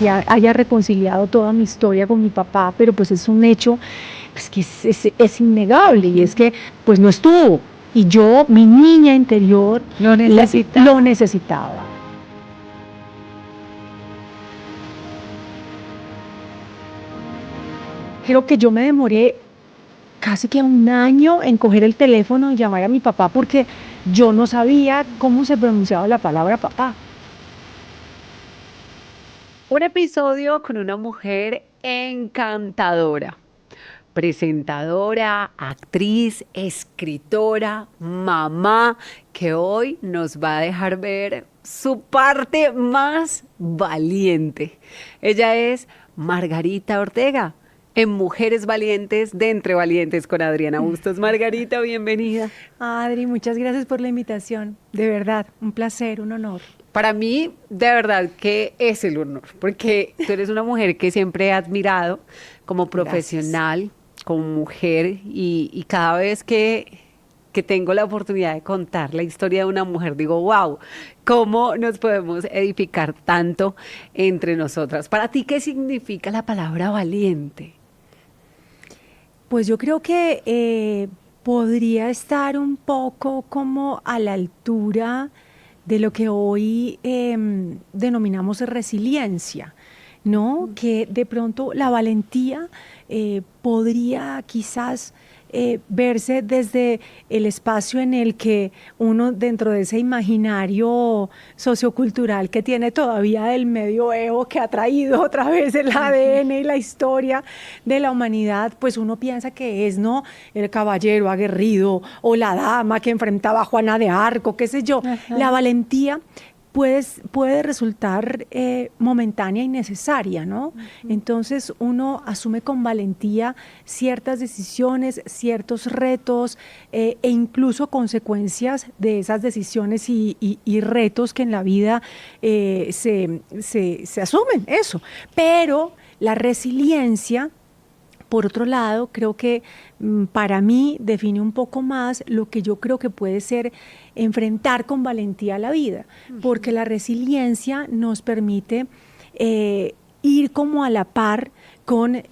que haya reconciliado toda mi historia con mi papá, pero pues es un hecho pues, que es innegable y es que pues no estuvo. Y yo, mi niña interior, lo necesitaba. Creo que yo me demoré casi que un año en coger el teléfono y llamar a mi papá porque yo no sabía cómo se pronunciaba la palabra papá. Un episodio con una mujer encantadora, presentadora, actriz, escritora, mamá, que hoy nos va a dejar ver su parte más valiente. Ella es Margarita Ortega, en Mujeres Valientes de Entre Valientes con Adriana Bustos. Margarita, bienvenida. Adri, muchas gracias por la invitación. De verdad, un placer, un honor. Para mí, de verdad que es el honor, porque tú eres una mujer que siempre he admirado como Gracias. profesional, como mujer, y cada vez que tengo la oportunidad de contar la historia de una mujer, digo, wow, ¿cómo nos podemos edificar tanto entre nosotras? Para ti, ¿qué significa la palabra valiente? Pues yo creo que podría estar un poco como a la altura de lo que hoy denominamos resiliencia, ¿no? Que de pronto la valentía podría quizás verse desde el espacio en el que uno dentro de ese imaginario sociocultural que tiene todavía del medioevo que ha traído otra vez el ADN y la historia de la humanidad, pues uno piensa que es, ¿no? El caballero aguerrido o la dama que enfrentaba a Juana de Arco, qué sé yo. La valentía puede resultar momentánea y necesaria, ¿no? Entonces uno asume con valentía ciertas decisiones, ciertos retos e incluso consecuencias de esas decisiones y retos que en la vida se asumen, eso. Pero la resiliencia, por otro lado, creo que para mí define un poco más lo que yo creo que puede ser enfrentar con valentía la vida, porque la resiliencia nos permite ir como a la par con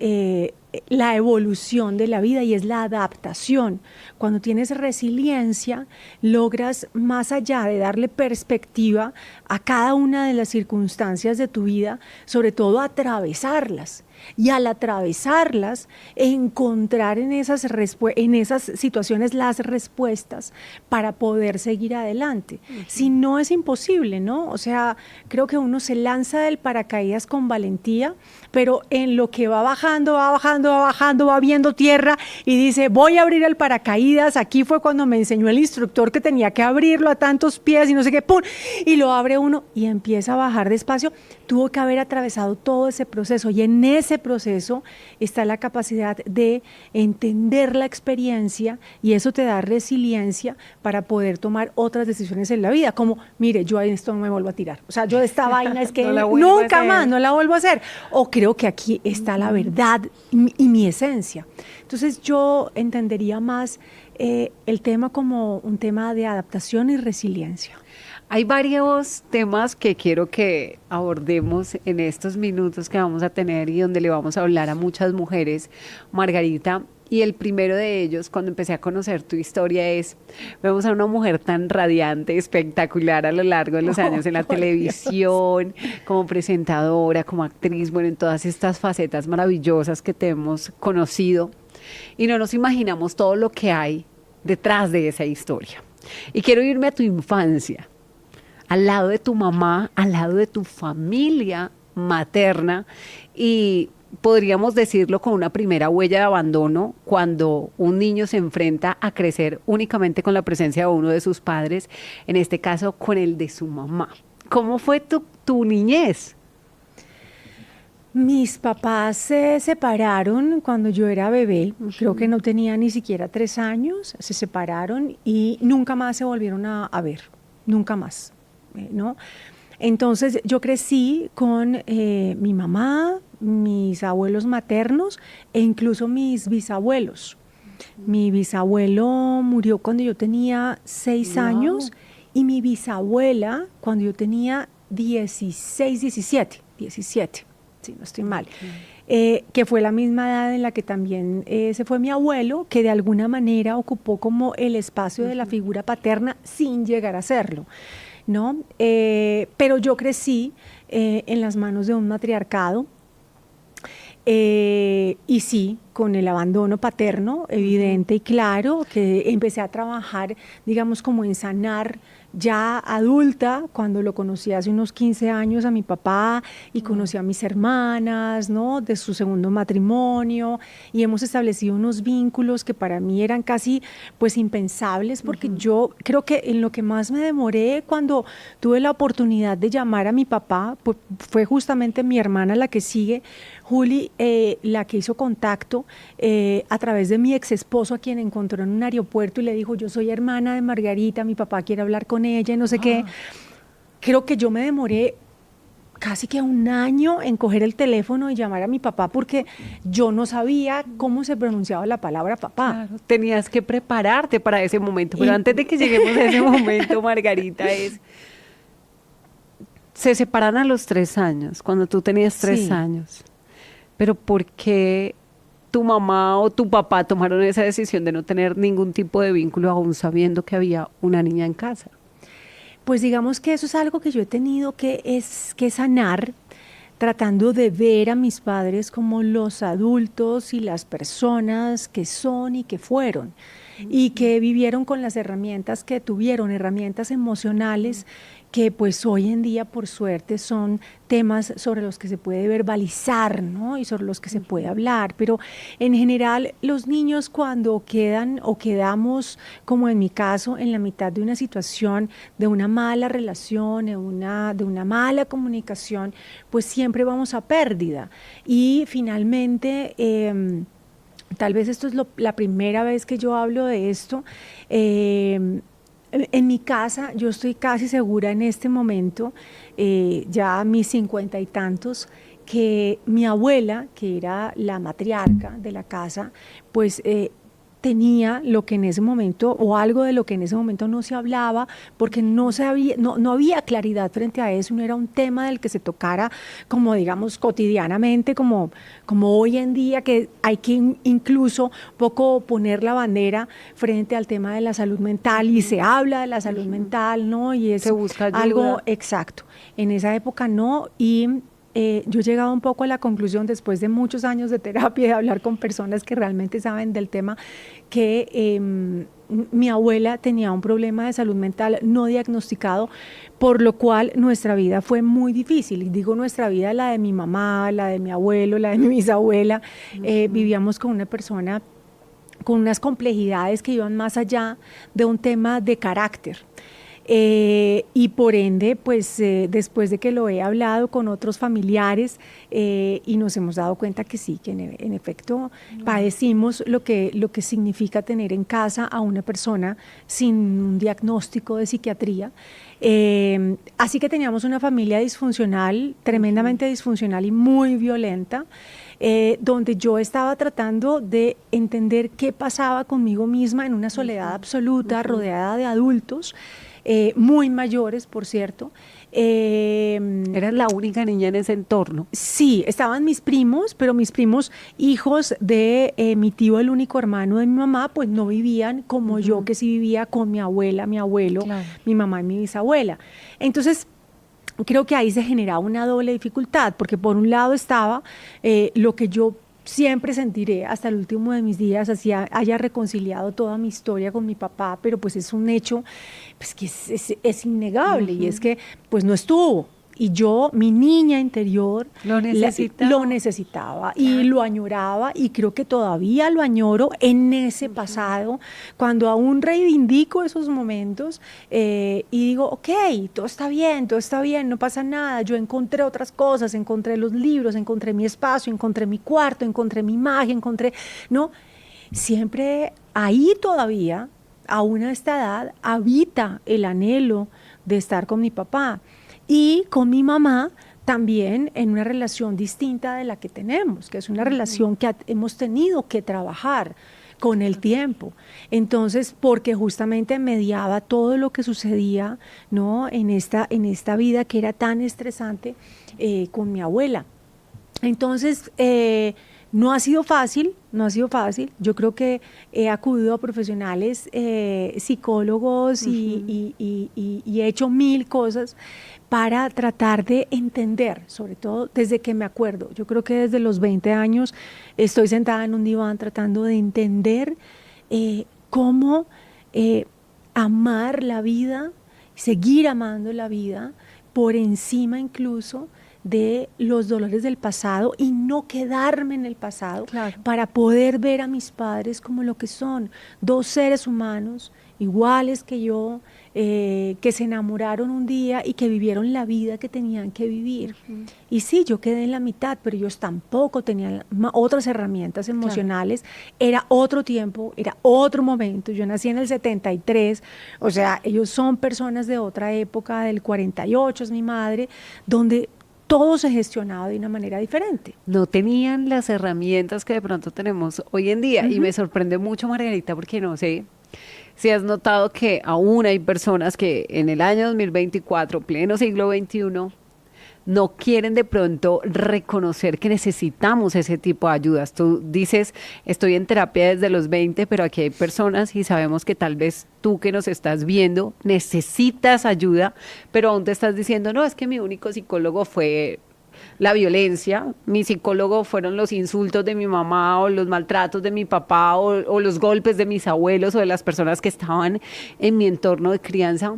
la evolución de la vida y es la adaptación. Cuando tienes resiliencia, logras, más allá de darle perspectiva a cada una de las circunstancias de tu vida, sobre todo atravesarlas. Y al atravesarlas, encontrar en esas situaciones las respuestas para poder seguir adelante. Si no, es imposible, ¿no? O sea, creo que uno se lanza del paracaídas con valentía, pero en lo que va bajando, va bajando, va bajando, va viendo tierra y dice, voy a abrir el paracaídas, aquí fue cuando me enseñó el instructor que tenía que abrirlo a tantos pies y no sé qué, ¡pum! Y lo abre uno y empieza a bajar despacio. Tuvo que haber atravesado todo ese proceso y en ese proceso está la capacidad de entender la experiencia y eso te da resiliencia para poder tomar otras decisiones en la vida, como, mire, yo a esto no me vuelvo a tirar, o sea, yo de esta vaina es No la que vuelvo a nunca más, hacer. no la vuelvo a hacer, o creo que aquí está la verdad y mi esencia. Entonces yo entendería más el tema como un tema de adaptación y resiliencia. Hay varios temas que quiero que abordemos en estos minutos que vamos a tener y donde le vamos a hablar a muchas mujeres, Margarita. Y el primero de ellos, cuando empecé a conocer tu historia, es, vemos a una mujer tan radiante, espectacular a lo largo de los años en la Por Dios. televisión, como presentadora, como actriz, bueno, en todas estas facetas maravillosas que te hemos conocido. Y no nos imaginamos todo lo que hay detrás de esa historia. Y quiero irme a tu infancia, al lado de tu mamá, al lado de tu familia materna y podríamos decirlo con una primera huella de abandono cuando un niño se enfrenta a crecer únicamente con la presencia de uno de sus padres, en este caso con el de su mamá. ¿Cómo fue tu niñez? Mis papás se separaron cuando yo era bebé, creo que Ujú. no tenía ni siquiera 3 años, se separaron y nunca más se volvieron a ver, nunca más, ¿no? Entonces yo crecí con mi mamá, mis abuelos maternos e incluso mis bisabuelos. Mi bisabuelo murió cuando yo tenía 6 años Wow. y mi bisabuela cuando yo tenía 16, 17. si no estoy mal, que fue la misma edad en la que también se fue mi abuelo, que de alguna manera ocupó como el espacio de la figura paterna sin llegar a serlo, ¿no? Pero yo crecí en las manos de un matriarcado, y sí, con el abandono paterno evidente y claro, que empecé a trabajar, digamos, como en sanar ya adulta, cuando lo conocí hace unos 15 años a mi papá y conocí a mis hermanas, ¿no? De su segundo matrimonio, y hemos establecido unos vínculos que para mí eran casi pues impensables, porque yo creo que en lo que más me demoré cuando tuve la oportunidad de llamar a mi papá, pues, fue justamente mi hermana la que sigue, Juli, la que hizo contacto a través de mi ex esposo, a quien encontró en un aeropuerto y le dijo: yo soy hermana de Margarita, mi papá quiere hablar con ella y no sé qué. Creo que yo me demoré casi que un año en coger el teléfono y llamar a mi papá, porque yo no sabía cómo se pronunciaba la palabra papá. Claro, tenías que prepararte para ese momento, pero antes de que lleguemos a ese momento, Margarita, se separan a los 3 años, cuando tú tenías 3 años, pero ¿por qué tu mamá o tu papá tomaron esa decisión de no tener ningún tipo de vínculo, aún sabiendo que había una niña en casa? Pues digamos que eso es algo que yo he tenido que sanar, tratando de ver a mis padres como los adultos y las personas que son y que fueron, y que vivieron con las herramientas que tuvieron, herramientas emocionales que pues hoy en día, por suerte, son temas sobre los que se puede verbalizar, ¿no? Y sobre los que se puede hablar, pero en general los niños, cuando quedan o quedamos, como en mi caso, en la mitad de una situación, de una mala relación, de una mala comunicación, pues siempre vamos a pérdida. Y finalmente, tal vez esto es la primera vez que yo hablo de esto, en mi casa, yo estoy casi segura en este momento, ya a mis 50 y tantos, que mi abuela, que era la matriarca de la casa, pues tenía lo que en ese momento, o algo de lo que en ese momento no se hablaba, porque no había claridad frente a eso, no era un tema del que se tocara como, digamos, cotidianamente, como hoy en día, que hay que incluso poco poner la bandera frente al tema de la salud mental, y se habla de la salud mental, ¿no? Y es se busca ayuda. Algo exacto. En esa época no, y yo he llegado un poco a la conclusión, después de muchos años de terapia, de hablar con personas que realmente saben del tema, que mi abuela tenía un problema de salud mental no diagnosticado, por lo cual nuestra vida fue muy difícil. Y digo nuestra vida, la de mi mamá, la de mi abuelo, la de mi bisabuela. Vivíamos con una persona con unas complejidades que iban más allá de un tema de carácter. Y por ende, pues después de que lo he hablado con otros familiares, y nos hemos dado cuenta que sí, que en efecto padecimos lo que significa tener en casa a una persona sin un diagnóstico de psiquiatría. Así que teníamos una familia disfuncional, tremendamente disfuncional y muy violenta, donde yo estaba tratando de entender qué pasaba conmigo misma en una soledad absoluta, rodeada de adultos, muy mayores, por cierto. Eras la única niña en ese entorno. Sí, estaban mis primos, pero mis primos, hijos de mi tío, el único hermano de mi mamá, pues no vivían como yo, que sí vivía con mi abuela, mi abuelo, mi mamá y mi bisabuela. Entonces, creo que ahí se generaba una doble dificultad, porque por un lado estaba lo que yo siempre sentiré hasta el último de mis días, así haya reconciliado toda mi historia con mi papá, pero pues es un hecho pues, que es innegable, y es que pues no estuvo. Y yo, mi niña interior, lo necesitaba y lo añoraba, y creo que todavía lo añoro en ese pasado, cuando aún reivindico esos momentos y digo, ok, todo está bien, no pasa nada. Yo encontré otras cosas, encontré los libros, encontré mi espacio, encontré mi cuarto, encontré mi magia, ¿no? Siempre ahí todavía, aún a esta edad, habita el anhelo de estar con mi papá. Y con mi mamá también en una relación distinta de la que tenemos, que es una relación que hemos tenido que trabajar con el tiempo. Entonces, porque justamente mediaba todo lo que sucedía, ¿no? en esta vida que era tan estresante con mi abuela. Entonces, no ha sido fácil, no ha sido fácil. Yo creo que he acudido a profesionales, psicólogos y he hecho mil cosas para tratar de entender, sobre todo desde que me acuerdo. Yo creo que desde los 20 años estoy sentada en un diván tratando de entender cómo amar la vida, seguir amando la vida por encima incluso de los dolores del pasado y no quedarme en el pasado, Claro. para poder ver a mis padres como lo que son, dos seres humanos iguales que yo, que se enamoraron un día y que vivieron la vida que tenían que vivir. Y sí, yo quedé en la mitad, pero ellos tampoco tenían otras herramientas emocionales. Era otro tiempo, era otro momento. Yo nací en el 73, o sea, ellos son personas de otra época, del 48 es mi madre, donde todo se gestionaba de una manera diferente. No tenían las herramientas que de pronto tenemos hoy en día. Y me sorprende mucho, Margarita, porque no sé si has notado que aún hay personas que en el año 2024, pleno siglo XXI, no quieren de pronto reconocer que necesitamos ese tipo de ayudas. Tú dices, estoy en terapia desde los 20, pero aquí hay personas y sabemos que tal vez tú que nos estás viendo necesitas ayuda, pero aún te estás diciendo, no, es que mi único psicólogo fue la violencia, mi psicólogo fueron los insultos de mi mamá o los maltratos de mi papá o los golpes de mis abuelos o de las personas que estaban en mi entorno de crianza.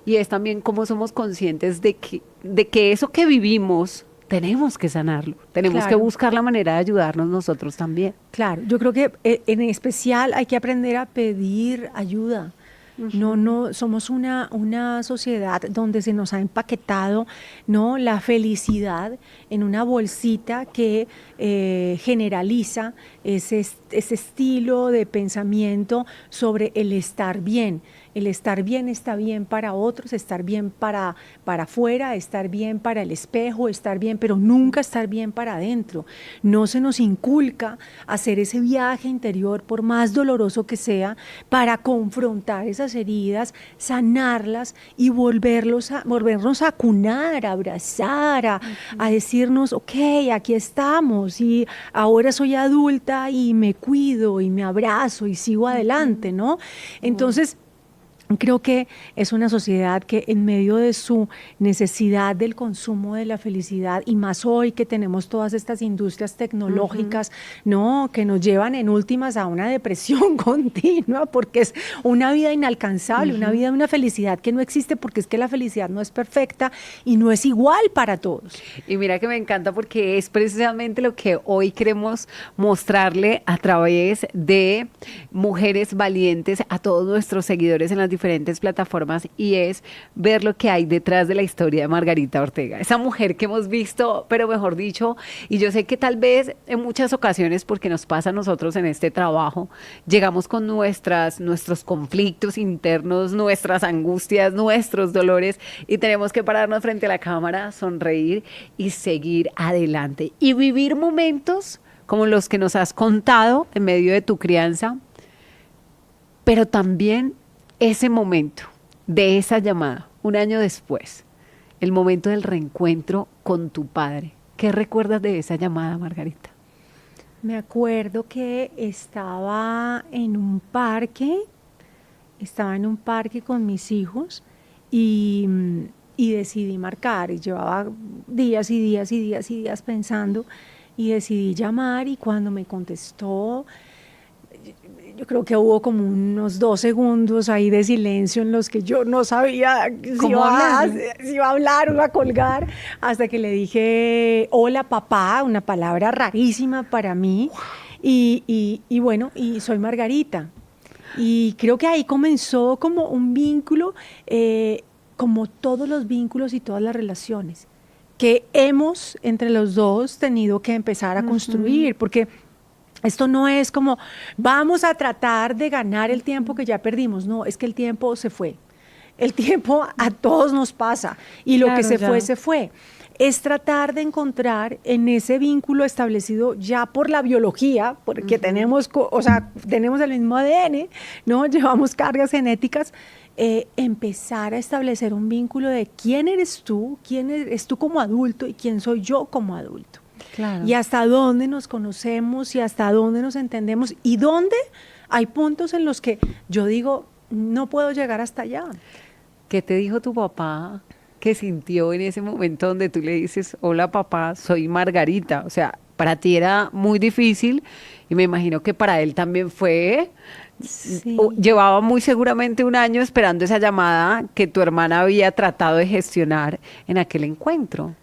Y es también cómo somos conscientes de que eso que vivimos tenemos que sanarlo, tenemos que buscar la manera de ayudarnos nosotros también. Claro, yo creo que en especial hay que aprender a pedir ayuda. No, somos una sociedad donde se nos ha empaquetado, ¿no?, la felicidad en una bolsita que generaliza ese estilo de pensamiento sobre el estar bien. El estar bien está bien para otros, estar bien para afuera, estar bien para el espejo, estar bien, pero nunca estar bien para adentro. No se nos inculca hacer ese viaje interior, por más doloroso que sea, para confrontar esas heridas, sanarlas y volvernos a acunar, a abrazar, a decirnos, ok, aquí estamos y ahora soy adulta y me cuido y me abrazo y sigo adelante, ¿no? Entonces, creo que es una sociedad que en medio de su necesidad del consumo de la felicidad, y más hoy que tenemos todas estas industrias tecnológicas, ¿no?, que nos llevan en últimas a una depresión continua, porque es una vida inalcanzable, una vida de una felicidad que no existe, porque es que la felicidad no es perfecta y no es igual para todos. Y mira que me encanta porque es precisamente lo que hoy queremos mostrarle a través de Mujeres Valientes a todos nuestros seguidores en las diferentes plataformas, y es ver lo que hay detrás de la historia de Margarita Ortega, esa mujer que hemos visto, pero mejor dicho, y yo sé que tal vez en muchas ocasiones, porque nos pasa a nosotros en este trabajo, llegamos con nuestros conflictos internos, nuestras angustias, nuestros dolores, y tenemos que pararnos frente a la cámara, sonreír y seguir adelante y vivir momentos como los que nos has contado en medio de tu crianza, pero también ese momento de esa llamada, un año después, el momento del reencuentro con tu padre. ¿Qué recuerdas de esa llamada, Margarita? Me acuerdo que estaba en un parque con mis hijos y decidí marcar, y llevaba días y días y días y días pensando, y decidí llamar, y cuando me contestó, yo creo que hubo como unos 2 segundos ahí de silencio en los que yo no sabía si iba a hablar o iba a colgar, hasta que le dije, hola papá, una palabra rarísima para mí, y bueno, y soy Margarita. Y creo que ahí comenzó como un vínculo, como todos los vínculos y todas las relaciones que hemos entre los dos tenido que empezar a construir, porque esto no es como, vamos a tratar de ganar el tiempo que ya perdimos. No, es que el tiempo se fue. El tiempo a todos nos pasa. Y lo que se fue, se fue. Es tratar de encontrar en ese vínculo establecido ya por la biología, porque tenemos el mismo ADN, ¿no? Llevamos cargas genéticas. Empezar a establecer un vínculo de quién eres tú como adulto y quién soy yo como adulto. Claro. y hasta dónde nos conocemos y hasta dónde nos entendemos y dónde hay puntos en los que yo digo, no puedo llegar hasta allá. ¿Qué te dijo tu papá que sintió en ese momento donde tú le dices, hola papá, soy Margarita? O sea, para ti era muy difícil y me imagino que para él también fue. Sí. Llevaba muy seguramente un año esperando esa llamada que tu hermana había tratado de gestionar en aquel encuentro.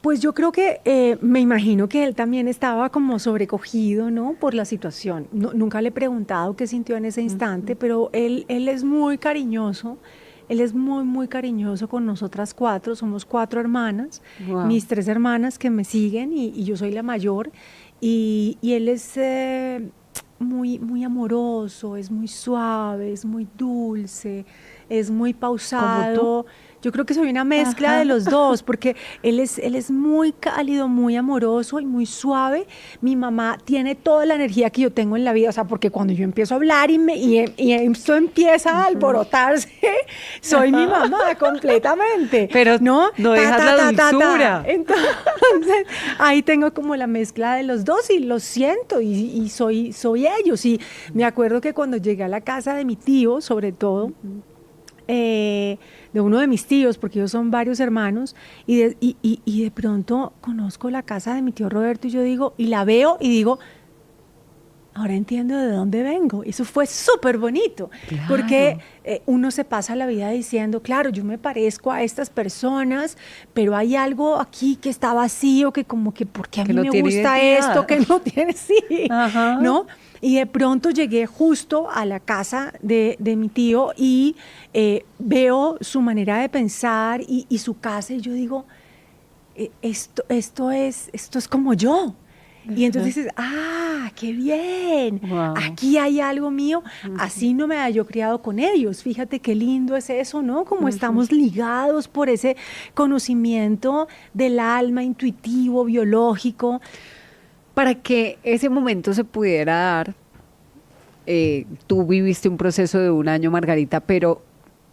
Pues yo creo que me imagino que él también estaba como sobrecogido, ¿no? Por la situación. Nunca le he preguntado qué sintió en ese instante, pero él es muy cariñoso. Él es muy, muy cariñoso con nosotras cuatro. Somos cuatro hermanas, Wow. mis tres hermanas que me siguen y yo soy la mayor. Y él es muy, muy amoroso, es muy suave, es muy dulce, es muy ¿Como tú? pausado. Yo creo que soy una mezcla Ajá. de los dos, porque él es muy cálido, muy amoroso y muy suave. Mi mamá tiene toda la energía que yo tengo en la vida, o sea, porque cuando yo empiezo a hablar y esto empieza a alborotarse, soy mi mamá completamente. Pero ¿no? no dejas la dulzura. Entonces, ahí tengo como la mezcla de los dos y lo siento y soy ellos. Y me acuerdo que cuando llegué a la casa de mi tío, sobre todo, de uno de mis tíos, porque ellos son varios hermanos, y de pronto conozco la casa de mi tío Roberto y yo digo, y la veo y digo, ahora entiendo de dónde vengo. Eso fue súper bonito, Claro. porque uno se pasa la vida diciendo, claro, yo me parezco a estas personas, pero hay algo aquí que está vacío, que como que, ¿por qué a Que mí no me tiene gusta identidad. esto? Que no tiene, sí, Ajá. ¿no? Y de pronto llegué justo a la casa de mi tío y veo su manera de pensar y su casa y yo digo, esto es como yo. Y entonces dices, ah, qué bien, Wow. aquí hay algo mío, así no me haya yo criado con ellos. Fíjate qué lindo es eso, ¿no? Como estamos ligados por ese conocimiento del alma intuitivo, biológico. Para que ese momento se pudiera dar, tú viviste un proceso de un año, Margarita, pero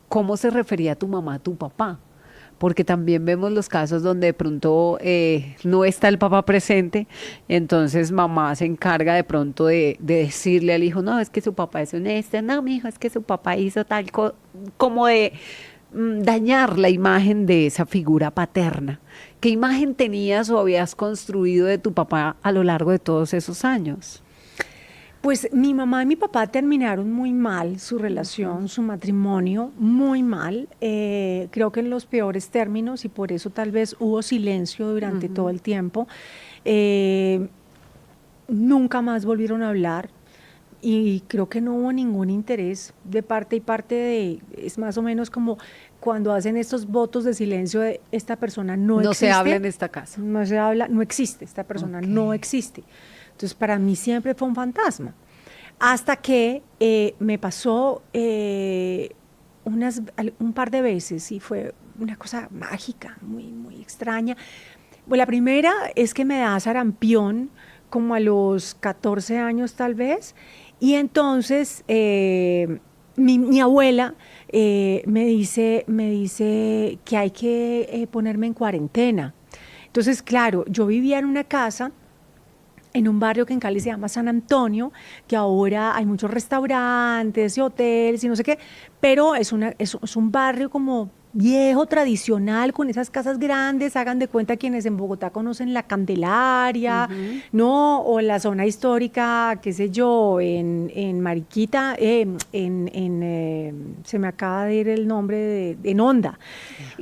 ¿cómo se refería tu mamá a tu papá? Porque también vemos los casos donde de pronto no está el papá presente, entonces mamá se encarga de pronto de decirle al hijo, no, es que su papá es honesto, no, mi hijo, es que su papá hizo tal cosa, como de dañar la imagen de esa figura paterna. ¿Qué imagen tenías o habías construido de tu papá a lo largo de todos esos años? Pues mi mamá y mi papá terminaron muy mal su relación, su matrimonio, muy mal. Creo que en los peores términos y por eso tal vez hubo silencio durante todo el tiempo. Nunca más volvieron a hablar y creo que no hubo ningún interés de parte y parte es más o menos como cuando hacen estos votos de silencio de esta persona no existe. No se habla en esta casa. No se habla, no existe, esta persona no existe. Entonces, para mí siempre fue un fantasma. Hasta que me pasó un par de veces y fue una cosa mágica, muy, muy extraña. Pues la primera es que me da sarampión como a los 14 años tal vez, y entonces mi abuela me dice que hay que ponerme en cuarentena. Entonces, claro, yo vivía en una casa en un barrio que en Cali se llama San Antonio, que ahora hay muchos restaurantes y hoteles y no sé qué, pero es un barrio como viejo, tradicional, con esas casas grandes, hagan de cuenta quienes en Bogotá conocen la Candelaria, ¿no? O la zona histórica, qué sé yo, en Mariquita, se me acaba de ir el nombre, en Honda,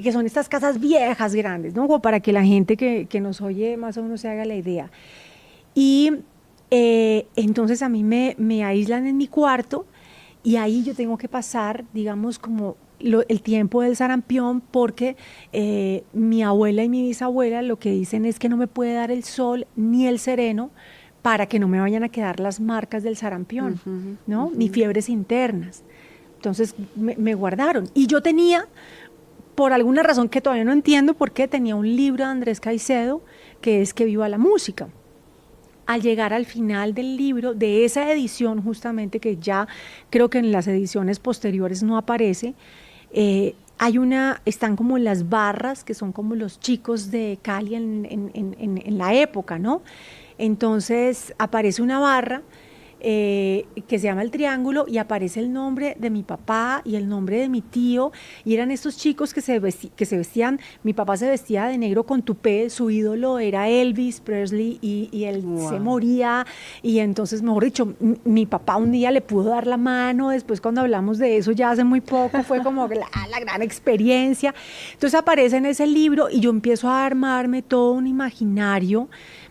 que son estas casas viejas, grandes, ¿no? Como para que la gente que nos oye más o menos se haga la idea. Y entonces a mí me aíslan en mi cuarto y ahí yo tengo que pasar, digamos, como el tiempo del sarampión porque mi abuela y mi bisabuela lo que dicen es que no me puede dar el sol ni el sereno para que no me vayan a quedar las marcas del sarampión, ¿no? Ni fiebres internas. Entonces me guardaron. Y yo tenía, por alguna razón que todavía no entiendo por qué, tenía un libro de Andrés Caicedo que es Que viva la música. Al llegar al final del libro, de esa edición justamente, que ya creo que en las ediciones posteriores no aparece, están como las barras, que son como los chicos de Cali en la época, ¿no? Entonces aparece una barra que se llama El Triángulo y aparece el nombre de mi papá y el nombre de mi tío, y eran estos chicos que se vestían, mi papá se vestía de negro con tupé, su ídolo era Elvis Presley y él se moría, y entonces, mejor dicho, mi papá un día le pudo dar la mano, después cuando hablamos de eso ya hace muy poco, fue como la gran experiencia. Entonces aparece en ese libro y yo empiezo a armarme todo un imaginario,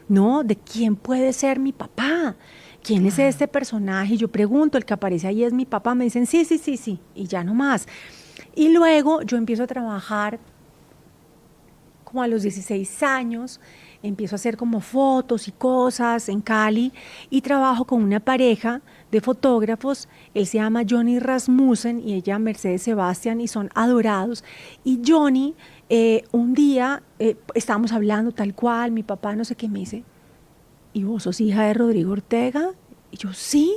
¿no? De quién puede ser mi papá. ¿Quién es este personaje? Y yo pregunto, el que aparece ahí es mi papá. Me dicen, sí, y ya no más. Y luego yo empiezo a trabajar como a los 16 años, empiezo a hacer como fotos y cosas en Cali y trabajo con una pareja de fotógrafos. Él se llama Johnny Rasmussen y ella Mercedes Sebastián y son adorados. Y Johnny, un día estábamos hablando tal cual, mi papá no sé qué me dice, ¿y vos sos hija de Rodrigo Ortega? Y yo, sí.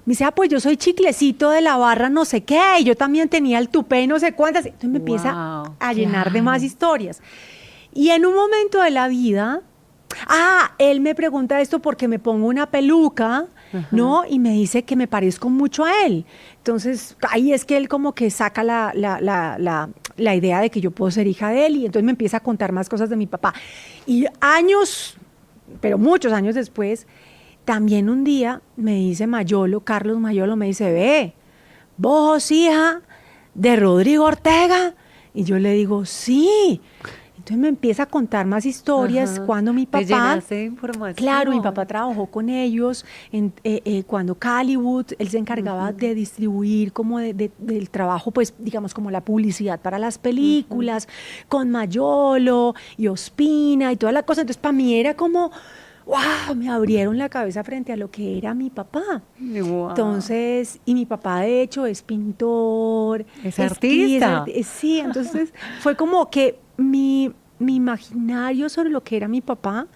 Me dice, pues yo soy Chiclecito de la barra no sé qué, y yo también tenía el tupé y no sé cuántas. Entonces me empieza a llenar de más historias. Y en un momento de la vida, él me pregunta esto porque me pongo una peluca, ¿no? Y me dice que me parezco mucho a él. Entonces, ahí es que él como que saca la idea de que yo puedo ser hija de él, y entonces me empieza a contar más cosas de mi papá. Y años, pero muchos años después, también un día me dice Carlos Mayolo, me dice, ve, vos sos hija de Rodrigo Ortega. Y yo le digo, sí. Entonces me empieza a contar más historias. Cuando mi papá, llenaste de información. Claro, mi papá trabajó con ellos cuando Caliwood, él se encargaba de distribuir como del trabajo, pues digamos como la publicidad para las películas, con Mayolo y Ospina y toda la cosa. Entonces para mí era como, wow, me abrieron la cabeza frente a lo que era mi papá. Wow. Entonces, y mi papá de hecho es pintor. Es artista. Sí, entonces fue como que mi imaginario sobre lo que era mi papá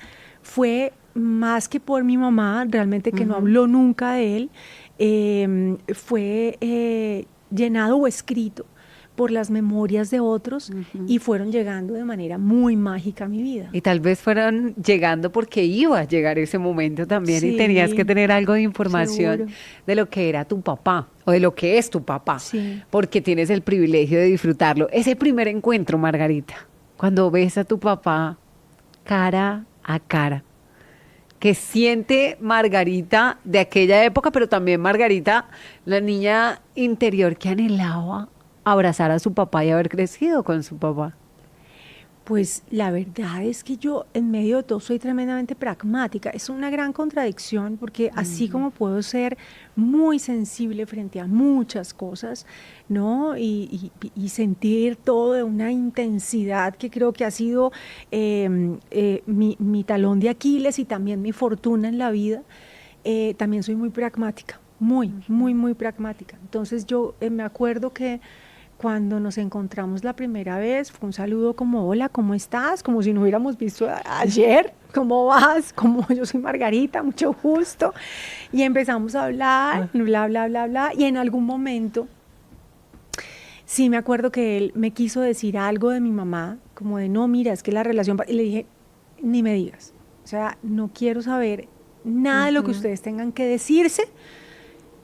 fue más que por mi mamá, realmente que no habló nunca de él, fue llenado o escrito por las memorias de otros y fueron llegando de manera muy mágica a mi vida. Y tal vez fueron llegando porque iba a llegar ese momento también, Sí, y tenías que tener algo de información seguro. de lo que era tu papá o de lo que es tu papá, Sí. porque tienes el privilegio de disfrutarlo. Ese primer encuentro, Margarita, cuando ves a tu papá cara a cara, que siente Margarita de aquella época, pero también Margarita, la niña interior que anhelaba abrazar a su papá y haber crecido con su papá. Pues la verdad es que yo en medio de todo soy tremendamente pragmática. Es una gran contradicción porque así como puedo ser muy sensible frente a muchas cosas, ¿no? Y sentir todo de una intensidad que creo que ha sido mi talón de Aquiles y también mi fortuna en la vida, también soy muy pragmática, muy pragmática. Entonces yo me acuerdo que cuando nos encontramos la primera vez, fue un saludo como, hola, ¿cómo estás? Como si nos hubiéramos visto ayer, ¿cómo vas? Como yo soy Margarita, mucho gusto. Y empezamos a hablar, bla, y en algún momento, sí me acuerdo que él me quiso decir algo de mi mamá, como de, no, mira, es que la relación, y le dije, ni me digas, o sea, no quiero saber nada de lo que ustedes tengan que decirse,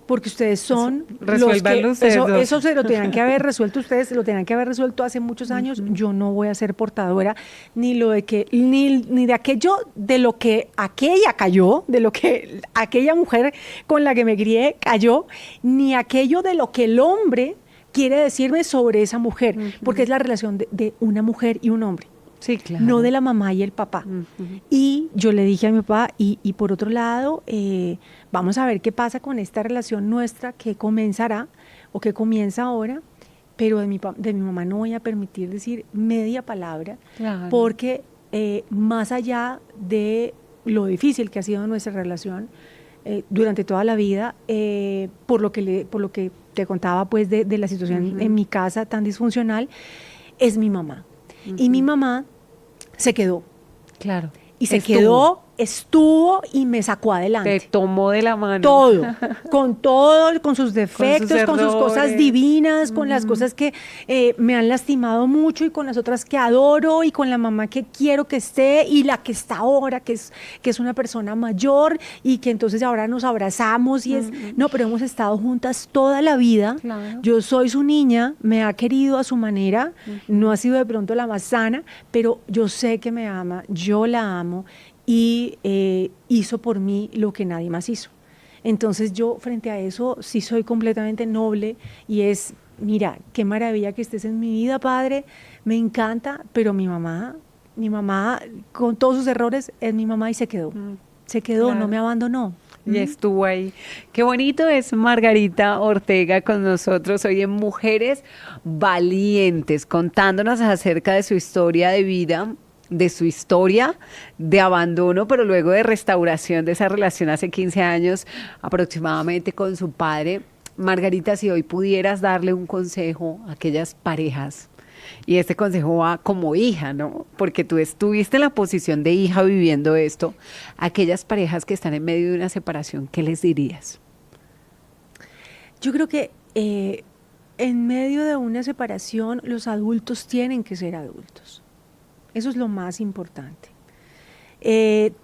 porque ustedes son eso se lo tenían que haber resuelto ustedes, lo tenían que haber resuelto hace muchos años. Yo no voy a ser portadora ni de aquello de lo que aquella cayó, de lo que aquella mujer con la que me crié cayó, ni aquello de lo que el hombre quiere decirme sobre esa mujer, porque es la relación de una mujer y un hombre. Sí, claro. No de la mamá y el papá. Y yo le dije a mi papá, y por otro lado, vamos a ver qué pasa con esta relación nuestra que comenzará o que comienza ahora, pero de mi mamá no voy a permitir decir media palabra, Claro. porque más allá de lo difícil que ha sido nuestra relación durante toda la vida, por lo que te contaba pues de la situación en mi casa tan disfuncional, es mi mamá. Y mi mamá se quedó. Claro. Y se quedó estuvo y me sacó adelante. Te tomó de la mano. Todo, con sus defectos, con sus cosas errores. divinas, con las cosas que me han lastimado mucho y con las otras que adoro y con la mamá que quiero que esté y la que está ahora, que es una persona mayor y que entonces ahora nos abrazamos y no, pero hemos estado juntas toda la vida. Claro. Yo soy su niña, me ha querido a su manera, no ha sido de pronto la más sana, pero yo sé que me ama, yo la amo y hizo por mí lo que nadie más hizo. Entonces yo frente a eso sí soy completamente noble y es, mira, qué maravilla que estés en mi vida, padre, me encanta, pero mi mamá con todos sus errores es mi mamá y se quedó, Claro. no me abandonó. Y estuvo ahí. Qué bonito es Margarita Ortega con nosotros hoy en Mujeres Valientes, contándonos acerca de su historia de vida, de su historia de abandono, pero luego de restauración de esa relación hace 15 años aproximadamente con su padre. Margarita, si hoy pudieras darle un consejo a aquellas parejas, y este consejo va como hija, ¿no? Porque tú estuviste en la posición de hija viviendo esto, aquellas parejas que están en medio de una separación, ¿qué les dirías? Yo creo que en medio de una separación los adultos tienen que ser adultos. Eso es lo más importante.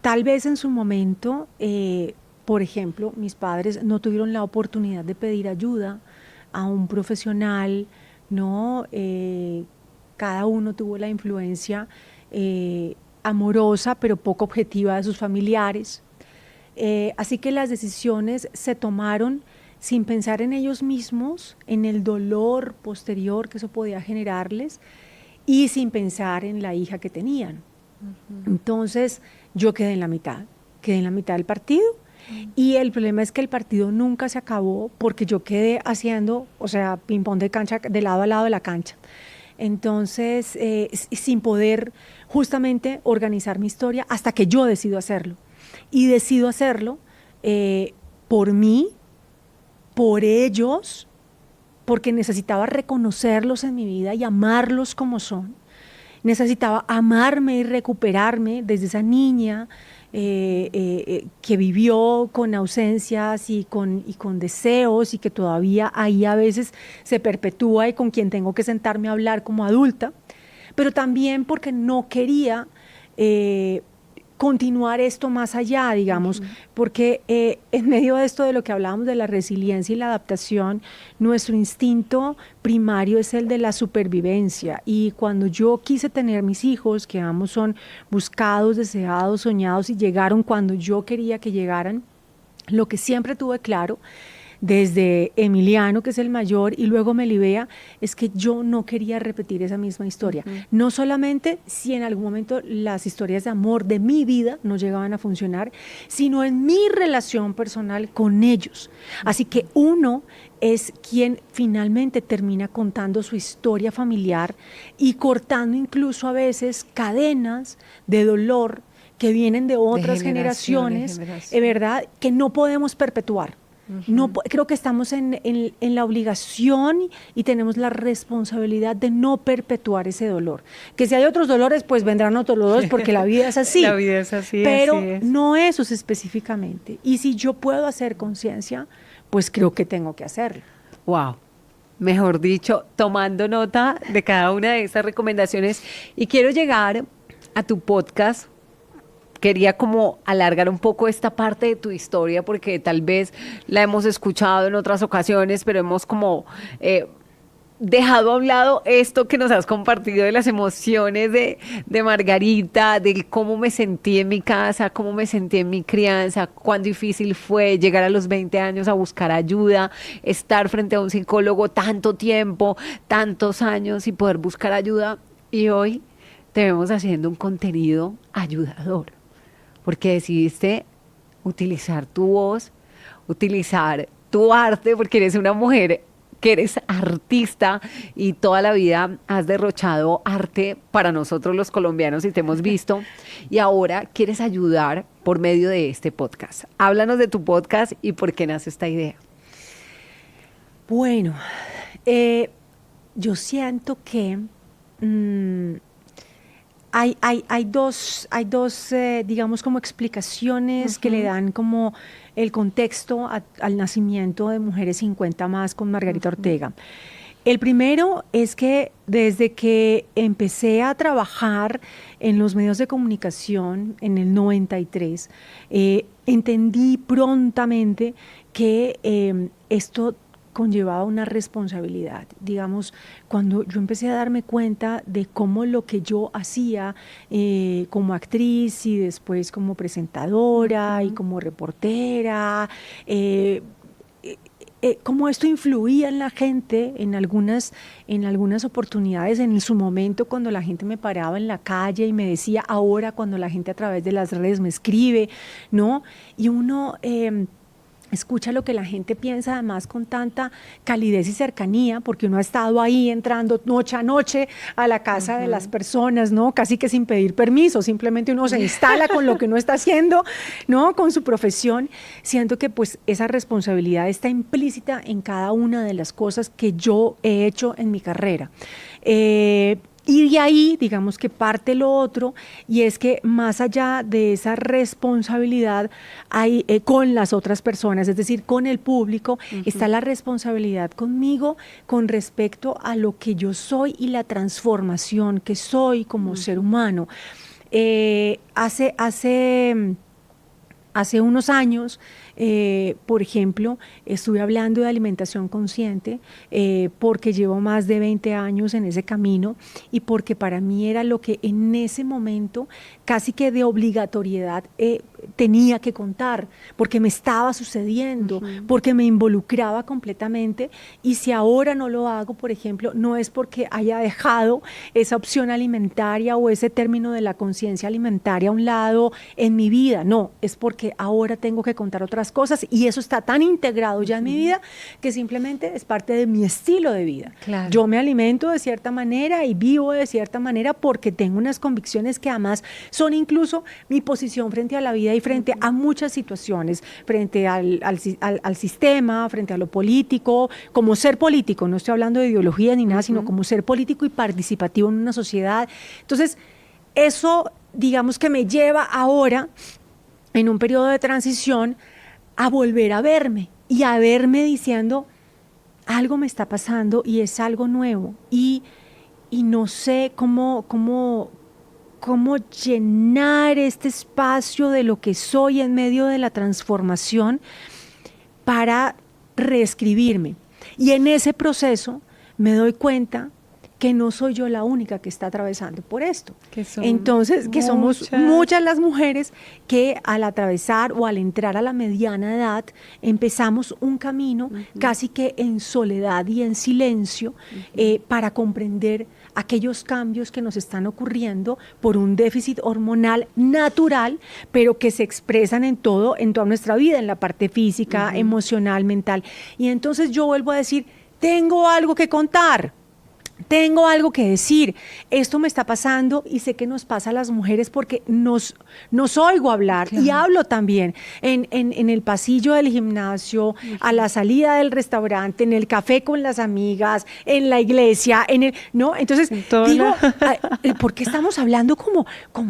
Tal vez en su momento, por ejemplo, mis padres no tuvieron la oportunidad de pedir ayuda a un profesional, ¿no? Cada uno tuvo la influencia amorosa, pero poco objetiva de sus familiares. Así que las decisiones se tomaron sin pensar en ellos mismos, en el dolor posterior que eso podía generarles, y sin pensar en la hija que tenían. Entonces yo quedé en la mitad del partido, y el problema es que el partido nunca se acabó porque yo quedé haciendo, o sea, ping-pong de cancha, de lado a lado de la cancha. Entonces, sin poder justamente organizar mi historia hasta que yo decido hacerlo. Y decido hacerlo por mí, por ellos, porque necesitaba reconocerlos en mi vida y amarlos como son. Necesitaba amarme y recuperarme desde esa niña que vivió con ausencias y con deseos y que todavía ahí a veces se perpetúa y con quien tengo que sentarme a hablar como adulta, pero también porque no quería continuar esto más allá, digamos, porque en medio de esto de lo que hablábamos de la resiliencia y la adaptación, nuestro instinto primario es el de la supervivencia, y cuando yo quise tener mis hijos, que ambos son buscados, deseados, soñados y llegaron cuando yo quería que llegaran, lo que siempre tuve claro desde Emiliano, que es el mayor, y luego Melibea, es que yo no quería repetir esa misma historia. No solamente si en algún momento las historias de amor de mi vida no llegaban a funcionar, sino en mi relación personal con ellos. Así que uno es quien finalmente termina contando su historia familiar y cortando incluso a veces cadenas de dolor que vienen de otras generaciones, ¿verdad? Que no podemos perpetuar. No, creo que estamos en la obligación y tenemos la responsabilidad de no perpetuar ese dolor. Que si hay otros dolores, pues vendrán otros dolores porque la vida es así. La vida es así, pero así es. No esos específicamente. Y si yo puedo hacer conciencia, pues creo que tengo que hacerlo. Wow. Mejor dicho, tomando nota de cada una de estas recomendaciones. Y quiero llegar a tu podcast. Quería como alargar un poco esta parte de tu historia porque tal vez la hemos escuchado en otras ocasiones, pero hemos como dejado a un lado esto que nos has compartido de las emociones de Margarita, de cómo me sentí en mi casa, cómo me sentí en mi crianza, cuán difícil fue llegar a los 20 años a buscar ayuda, estar frente a un psicólogo tanto tiempo, tantos años y poder buscar ayuda. Y hoy te vemos haciendo un contenido ayudador, porque decidiste utilizar tu voz, utilizar tu arte, porque eres una mujer que eres artista y toda la vida has derrochado arte para nosotros los colombianos y te hemos visto, y ahora quieres ayudar por medio de este podcast. Háblanos de tu podcast y por qué nace esta idea. Bueno, yo siento que hay dos, digamos, como explicaciones que le dan como el contexto al nacimiento de Mujeres 50 Más con Margarita Ortega. El primero es que desde que empecé a trabajar en los medios de comunicación en el 93, entendí prontamente que esto conllevaba una responsabilidad. Digamos, cuando yo empecé a darme cuenta de cómo lo que yo hacía como actriz y después como presentadora y como reportera, cómo esto influía en la gente en algunas oportunidades, en su momento cuando la gente me paraba en la calle y me decía, ahora cuando la gente a través de las redes me escribe, ¿no? Y uno escucha lo que la gente piensa, además con tanta calidez y cercanía, porque uno ha estado ahí entrando noche a noche a la casa de las personas, ¿no? Casi que sin pedir permiso, simplemente uno se instala con lo que uno está haciendo, ¿no? Con su profesión. Siento que pues esa responsabilidad está implícita en cada una de las cosas que yo he hecho en mi carrera. Y de ahí, digamos que parte lo otro, y es que más allá de esa responsabilidad hay, con las otras personas, es decir, con el público, está la responsabilidad conmigo con respecto a lo que yo soy y la transformación que soy como ser humano. Hace unos años, por ejemplo, estuve hablando de alimentación consciente porque llevo más de 20 años en ese camino y porque para mí era lo que en ese momento casi que de obligatoriedad tenía que contar, porque me estaba sucediendo, porque me involucraba completamente, y si ahora no lo hago, por ejemplo, no es porque haya dejado esa opción alimentaria o ese término de la conciencia alimentaria a un lado en mi vida, no, es porque ahora tengo que contar otras cosas y eso está tan integrado ya en mi vida que simplemente es parte de mi estilo de vida. Claro. Yo me alimento de cierta manera y vivo de cierta manera porque tengo unas convicciones que además son incluso mi posición frente a la vida y frente a muchas situaciones, frente al sistema, frente a lo político, como ser político, no estoy hablando de ideología ni nada, sino como ser político y participativo en una sociedad. Entonces, eso, digamos que me lleva ahora, en un periodo de transición, a volver a verme y a verme diciendo, algo me está pasando y es algo nuevo y no sé cómo llenar este espacio de lo que soy en medio de la transformación para reescribirme. Y en ese proceso me doy cuenta que no soy yo la única que está atravesando por esto. Entonces, que somos muchas las mujeres que al atravesar o al entrar a la mediana edad empezamos un camino casi que en soledad y en silencio para comprender aquellos cambios que nos están ocurriendo por un déficit hormonal natural, pero que se expresan en toda nuestra vida, en la parte física, emocional, mental. Y entonces yo vuelvo a decir, tengo algo que contar. Tengo algo que decir, esto me está pasando y sé que nos pasa a las mujeres porque nos oigo hablar, claro. Y hablo también en el pasillo del gimnasio, a la salida del restaurante, en el café con las amigas, en la iglesia, ¿no? Entonces digo, ¿por qué estamos hablando como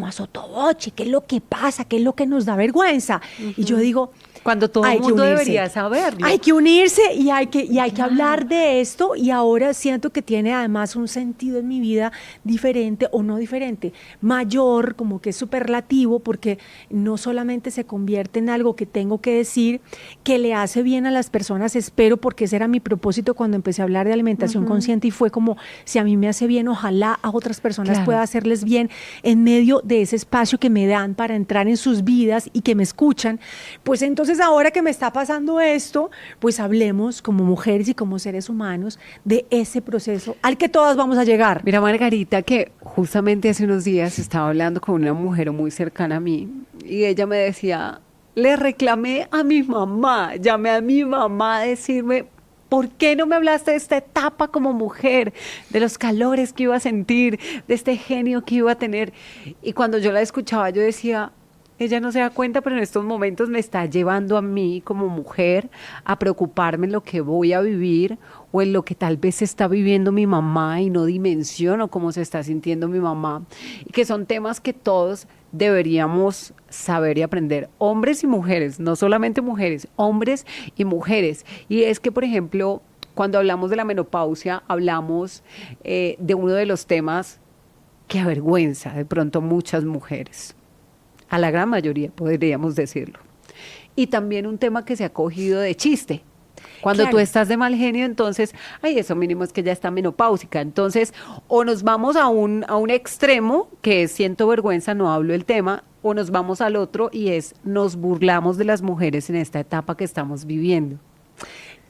a sotoboche? ¿Qué es lo que pasa? ¿Qué es lo que nos da vergüenza? Y yo digo, cuando todo el mundo debería saberlo. Hay que unirse y hay que hablar de esto, y ahora siento que tiene además un sentido en mi vida diferente, o no diferente, mayor, como que es superlativo, porque no solamente se convierte en algo que tengo que decir, que le hace bien a las personas, espero, porque ese era mi propósito cuando empecé a hablar de alimentación consciente, y fue como, si a mí me hace bien, ojalá a otras personas pueda hacerles bien en medio de ese espacio que me dan para entrar en sus vidas y que me escuchan. Pues entonces ahora que me está pasando esto, pues hablemos como mujeres y como seres humanos de ese proceso al que todas vamos a llegar. Mira, Margarita, que justamente hace unos días estaba hablando con una mujer muy cercana a mí y ella me decía, le reclamé a mi mamá, llamé a mi mamá a decirme, ¿por qué no me hablaste de esta etapa como mujer, de los calores que iba a sentir, de este genio que iba a tener? Y cuando yo la escuchaba, yo decía, ella no se da cuenta, pero en estos momentos me está llevando a mí como mujer a preocuparme en lo que voy a vivir o en lo que tal vez está viviendo mi mamá y no dimensiono cómo se está sintiendo mi mamá. Y que son temas que todos deberíamos saber y aprender, hombres y mujeres, no solamente mujeres, hombres y mujeres. Y es que, por ejemplo, cuando hablamos de la menopausia, hablamos de uno de los temas que avergüenza de pronto muchas mujeres, a la gran mayoría podríamos decirlo. Y también un tema que se ha cogido de chiste. Cuando Claro. tú estás de mal genio, entonces, ay, eso mínimo es que ya está menopáusica. Entonces, o nos vamos a un extremo, que es siento vergüenza, no hablo del tema, o nos vamos al otro y es nos burlamos de las mujeres en esta etapa que estamos viviendo.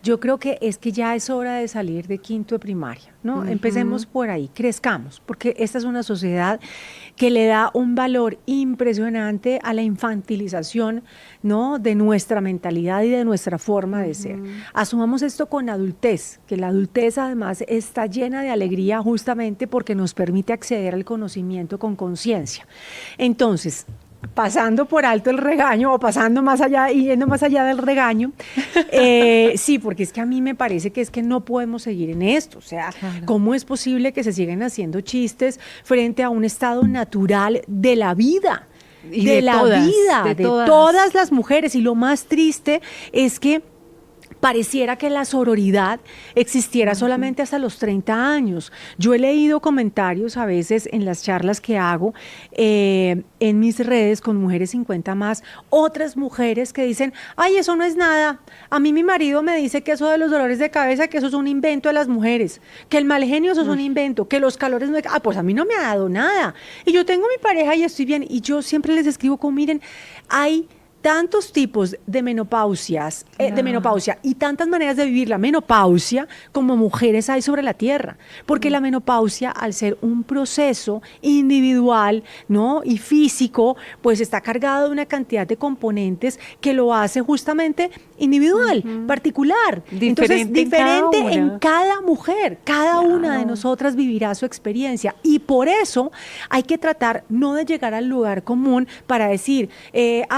Yo creo que es que ya es hora de salir de quinto de primaria, ¿no? Empecemos por ahí, crezcamos, porque esta es una sociedad que le da un valor impresionante a la infantilización, ¿no? De nuestra mentalidad y de nuestra forma de ser. Asumamos esto con adultez, que la adultez además está llena de alegría justamente porque nos permite acceder al conocimiento con conciencia. Entonces, pasando por alto el regaño o pasando más allá y yendo más allá del regaño, sí, porque es que a mí me parece que es que no podemos seguir en esto, o sea, Claro. ¿cómo es posible que se sigan haciendo chistes frente a un estado natural de la vida? Y de de la todas, vida, de de todas. todas las mujeres, y lo más triste es que pareciera que la sororidad existiera solamente hasta los 30 años. Yo he leído comentarios a veces en las charlas que hago en mis redes con mujeres 50 más, otras mujeres que dicen, ay, eso no es nada. A mí mi marido me dice que eso de los dolores de cabeza, que eso es un invento de las mujeres, que el mal genio eso es un invento, que los calores no... pues a mí no me ha dado nada. Y yo tengo mi pareja y estoy bien. Y yo siempre les escribo como, miren, hay tantos tipos de menopausias, de menopausia y tantas maneras de vivir la menopausia como mujeres hay sobre la tierra, porque la menopausia, al ser un proceso individual, ¿no? Y físico, pues está cargado de una cantidad de componentes que lo hace justamente individual, particular. Entonces, Diferente en cada diferente en una. cada mujer, cada una de nosotras vivirá su experiencia, y por eso hay que tratar no de llegar al lugar común para decir,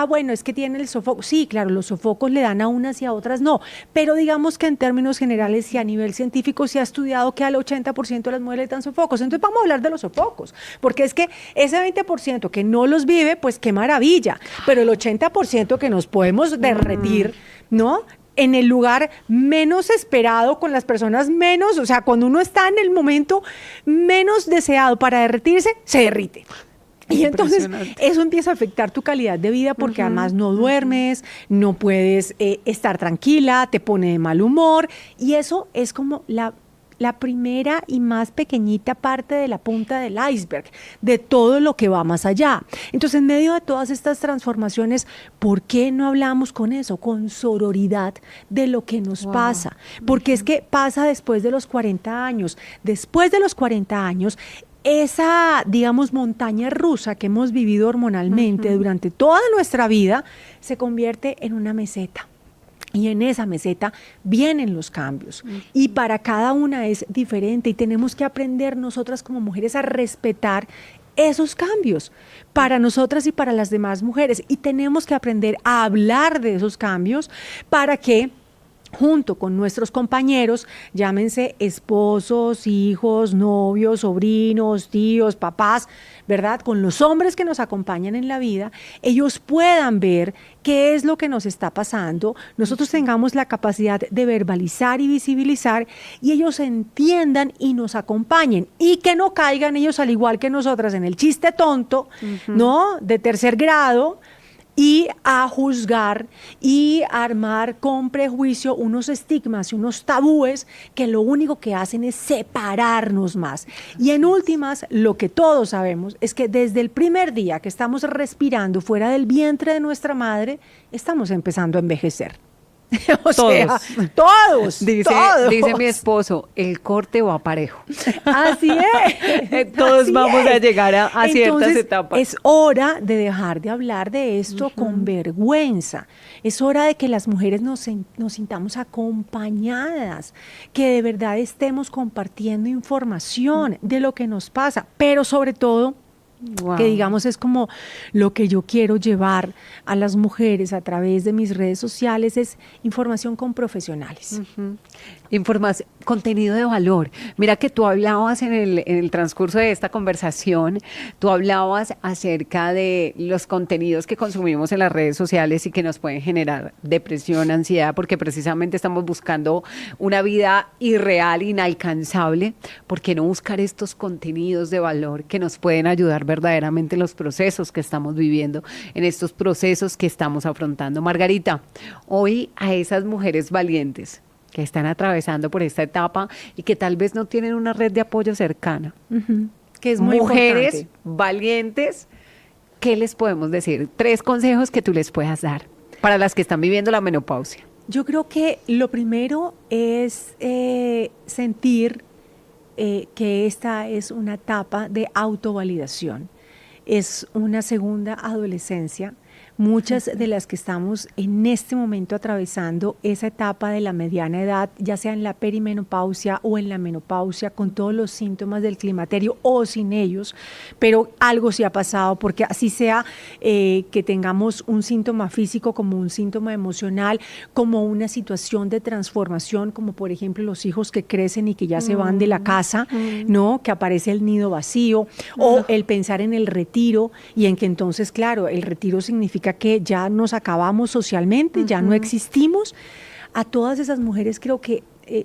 bueno, es que tiene el sofoco. Sí, claro, los sofocos le dan a unas y a otras no, pero digamos que en términos generales y a nivel científico se ha estudiado que al 80% de las mujeres le dan sofocos. Entonces vamos a hablar de los sofocos, porque es que ese 20% que no los vive, pues qué maravilla, pero el 80% que nos podemos derretir, ¿no? En el lugar menos esperado, con las personas menos, o sea, cuando uno está en el momento menos deseado para derretirse, se derrite. Y entonces eso empieza a afectar tu calidad de vida porque además no duermes, no puedes estar tranquila, te pone de mal humor, y eso es como la primera y más pequeñita parte de la punta del iceberg, de todo lo que va más allá. Entonces, en medio de todas estas transformaciones, ¿por qué no hablamos con eso, con sororidad de lo que nos pasa? Porque es que pasa después de los 40 años. Después de los 40 años, esa, digamos, montaña rusa que hemos vivido hormonalmente durante toda nuestra vida se convierte en una meseta. Y en esa meseta vienen los cambios. Y para cada una es diferente. Y tenemos que aprender nosotras como mujeres a respetar esos cambios para nosotras y para las demás mujeres. Y tenemos que aprender a hablar de esos cambios para que, junto con nuestros compañeros, llámense esposos, hijos, novios, sobrinos, tíos, papás, ¿verdad? Con los hombres que nos acompañan en la vida, ellos puedan ver qué es lo que nos está pasando, nosotros tengamos la capacidad de verbalizar y visibilizar, y ellos entiendan y nos acompañen, y que no caigan ellos al igual que nosotras en el chiste tonto, ¿no? De tercer grado, y a juzgar y a armar con prejuicio unos estigmas y unos tabúes que lo único que hacen es separarnos más. Y en últimas, lo que todos sabemos es que desde el primer día que estamos respirando fuera del vientre de nuestra madre, estamos empezando a envejecer. O sea, todos. Dice mi esposo, el corte va parejo. Así es. Todos así vamos a es. llegar a ciertas Entonces, etapas. es hora de dejar de hablar de esto con vergüenza. Es hora de que las mujeres nos sintamos acompañadas, que de verdad estemos compartiendo información de lo que nos pasa, pero sobre todo Wow. que digamos es como lo que yo quiero llevar a las mujeres a través de mis redes sociales, es información con profesionales. Información, contenido de valor. Mira que tú hablabas en el transcurso de esta conversación, tú hablabas acerca de los contenidos que consumimos en las redes sociales y que nos pueden generar depresión, ansiedad, porque precisamente estamos buscando una vida irreal, inalcanzable. ¿Por qué no buscar estos contenidos de valor que nos pueden ayudar verdaderamente en los procesos que estamos viviendo, en estos procesos que estamos afrontando? Margarita, hoy a esas mujeres valientes que están atravesando por esta etapa y que tal vez no tienen una red de apoyo cercana. Que es muy mujeres importante. valientes, ¿qué les podemos decir? 3 consejos que tú les puedas dar para las que están viviendo la menopausia. Yo creo que lo primero es sentir que esta es una etapa de autovalidación. Es una segunda adolescencia. Muchas de las que estamos en este momento atravesando esa etapa de la mediana edad, ya sea en la perimenopausia o en la menopausia, con todos los síntomas del climaterio o sin ellos, pero algo sí ha pasado, porque así sea que tengamos un síntoma físico como un síntoma emocional, como una situación de transformación, como por ejemplo los hijos que crecen y que ya se van de la casa, ¿no? Que aparece el nido vacío, o el pensar en el retiro y en que entonces, claro, el retiro significa que ya nos acabamos socialmente, ya no existimos. A todas esas mujeres creo que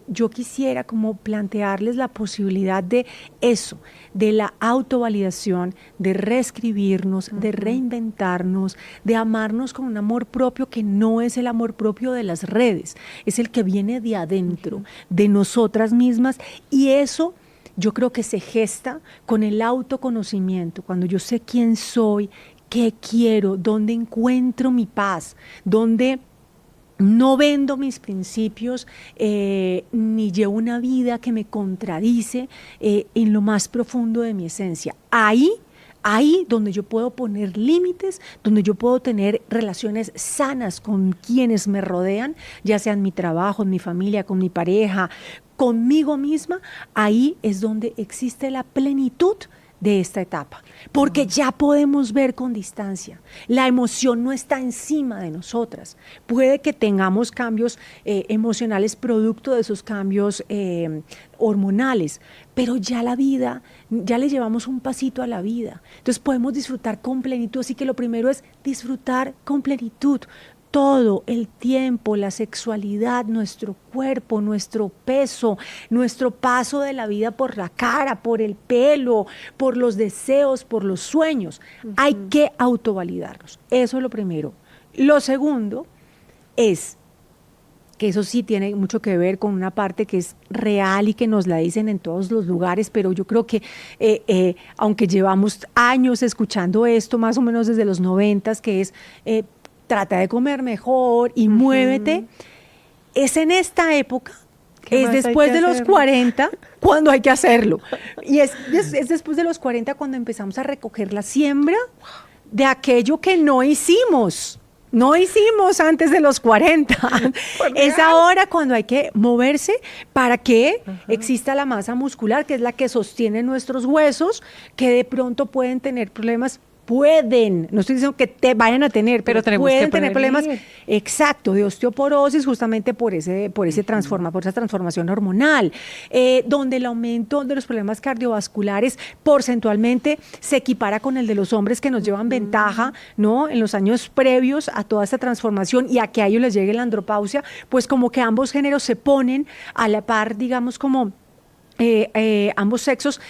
yo quisiera como plantearles la posibilidad de eso, de la autovalidación, de reescribirnos, de reinventarnos, de amarnos con un amor propio que no es el amor propio de las redes, es el que viene de adentro, de nosotras mismas, y eso yo creo que se gesta con el autoconocimiento, cuando yo sé quién soy, qué quiero, dónde encuentro mi paz, dónde no vendo mis principios, ni llevo una vida que me contradice en lo más profundo de mi esencia. Ahí donde yo puedo poner límites, donde yo puedo tener relaciones sanas con quienes me rodean, ya sea en mi trabajo, en mi familia, con mi pareja, conmigo misma, ahí es donde existe la plenitud de esta etapa, porque ya podemos ver con distancia, la emoción no está encima de nosotras, puede que tengamos cambios emocionales producto de esos cambios hormonales, pero ya la vida, ya le llevamos un pasito a la vida, entonces podemos disfrutar con plenitud, así que lo primero es disfrutar con plenitud, todo el tiempo, la sexualidad, nuestro cuerpo, nuestro peso, nuestro paso de la vida por la cara, por el pelo, por los deseos, por los sueños. Hay que autovalidarnos. Eso es lo primero. Lo segundo es que eso sí tiene mucho que ver con una parte que es real y que nos la dicen en todos los lugares, pero yo creo que aunque llevamos años escuchando esto, más o menos desde los 90s, que es trata de comer mejor y muévete, es en esta época, es después de los 40 cuando hay que hacerlo. Y es después de los 40 cuando empezamos a recoger la siembra de aquello que no hicimos. No hicimos antes de los 40. Es ahora cuando hay que moverse para que exista la masa muscular, que es la que sostiene nuestros huesos, que de pronto pueden tener problemas. Pueden, no estoy diciendo que te vayan a tener, pero pueden tener problemas, exacto, de osteoporosis, justamente por esa transformación hormonal, donde el aumento de los problemas cardiovasculares porcentualmente se equipara con el de los hombres, que nos llevan ventaja, ¿no? En los años previos a toda esta transformación y a que a ellos les llegue la andropausia, pues como que ambos géneros se ponen a la par, digamos, como ambos sexos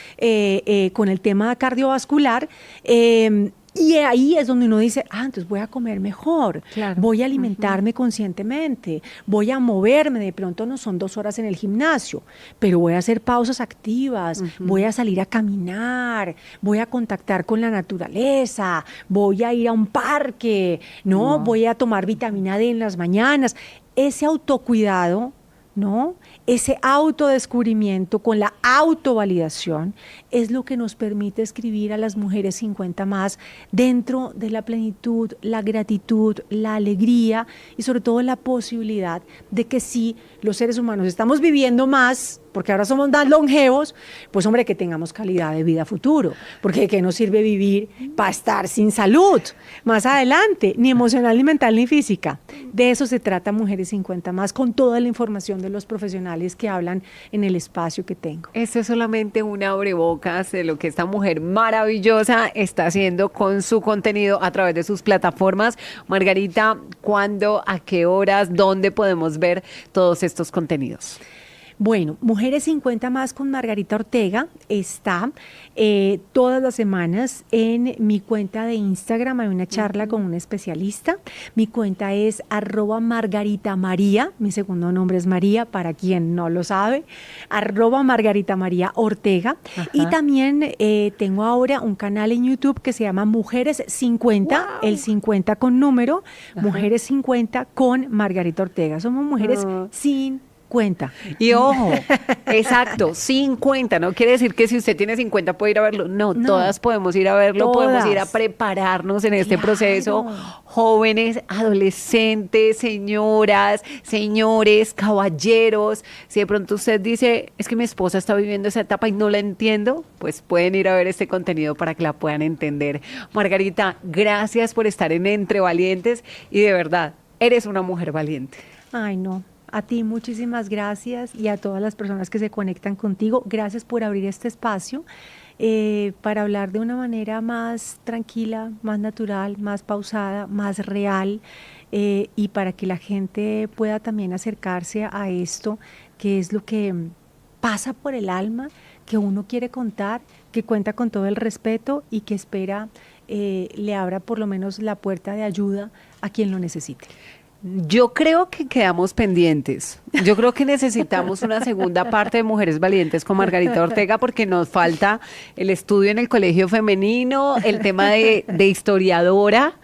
con el tema cardiovascular, y ahí es donde uno dice, entonces voy a comer mejor, claro, voy a alimentarme conscientemente, voy a moverme, de pronto no son 2 horas en el gimnasio, pero voy a hacer pausas activas, voy a salir a caminar, voy a contactar con la naturaleza, voy a ir a un parque, ¿no? Voy a tomar vitamina D en las mañanas. Ese autocuidado ¿no? Ese autodescubrimiento con la autovalidación es lo que nos permite escribir a las mujeres 50 más dentro de la plenitud, la gratitud, la alegría y sobre todo la posibilidad de que sí, los seres humanos estamos viviendo más, porque ahora somos más longevos, pues hombre, que tengamos calidad de vida futuro, porque ¿de qué nos sirve vivir para estar sin salud más adelante, ni emocional, ni mental, ni física? De eso se trata Mujeres 50 más, con toda la información de los profesionales que hablan en el espacio que tengo. Esto es solamente un abrebocas de lo que esta mujer maravillosa está haciendo con su contenido a través de sus plataformas. Margarita, ¿cuándo, a qué horas, dónde podemos ver todos estos contenidos? Bueno, Mujeres 50 más con Margarita Ortega está todas las semanas en mi cuenta de Instagram. Hay una charla con un especialista. Mi cuenta es @margaritamaría. Mi segundo nombre es María, para quien no lo sabe. @margaritamaría Ortega. Ajá. Y también tengo ahora un canal en YouTube que se llama Mujeres 50, wow. El 50 con número, ajá. Mujeres 50 con Margarita Ortega. Somos mujeres sin cuenta. Y ojo, exacto, 50, no quiere decir que si usted tiene 50 puede ir a verlo, no, todas podemos ir a verlo, podemos ir a prepararnos en este proceso, jóvenes, adolescentes, señoras, señores, caballeros. Si de pronto usted dice, es que mi esposa está viviendo esa etapa y no la entiendo, pues pueden ir a ver este contenido para que la puedan entender. Margarita, gracias por estar en Entre Valientes y de verdad, eres una mujer valiente. Ay, no. A ti muchísimas gracias y a todas las personas que se conectan contigo. Gracias por abrir este espacio para hablar de una manera más tranquila, más natural, más pausada, más real y para que la gente pueda también acercarse a esto, que es lo que pasa por el alma, que uno quiere contar, que cuenta con todo el respeto y que espera le abra por lo menos la puerta de ayuda a quien lo necesite. Yo creo que quedamos pendientes. Yo creo que necesitamos una segunda parte de Mujeres Valientes con Margarita Ortega porque nos falta el estudio en el colegio femenino, el tema de historiadora,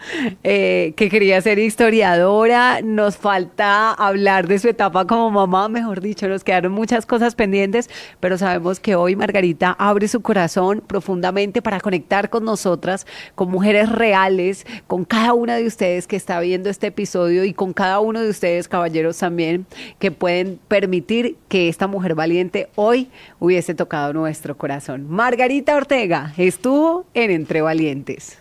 que quería ser historiadora, nos falta hablar de su etapa como mamá, mejor dicho, nos quedaron muchas cosas pendientes, pero sabemos que hoy Margarita abre su corazón profundamente para conectar con nosotras, con mujeres reales, con cada una de ustedes que está viendo este episodio y con cada uno de ustedes, caballeros, también, que pueden permitir que esta mujer valiente hoy hubiese tocado nuestro corazón. Margarita Ortega estuvo en Entre Valientes.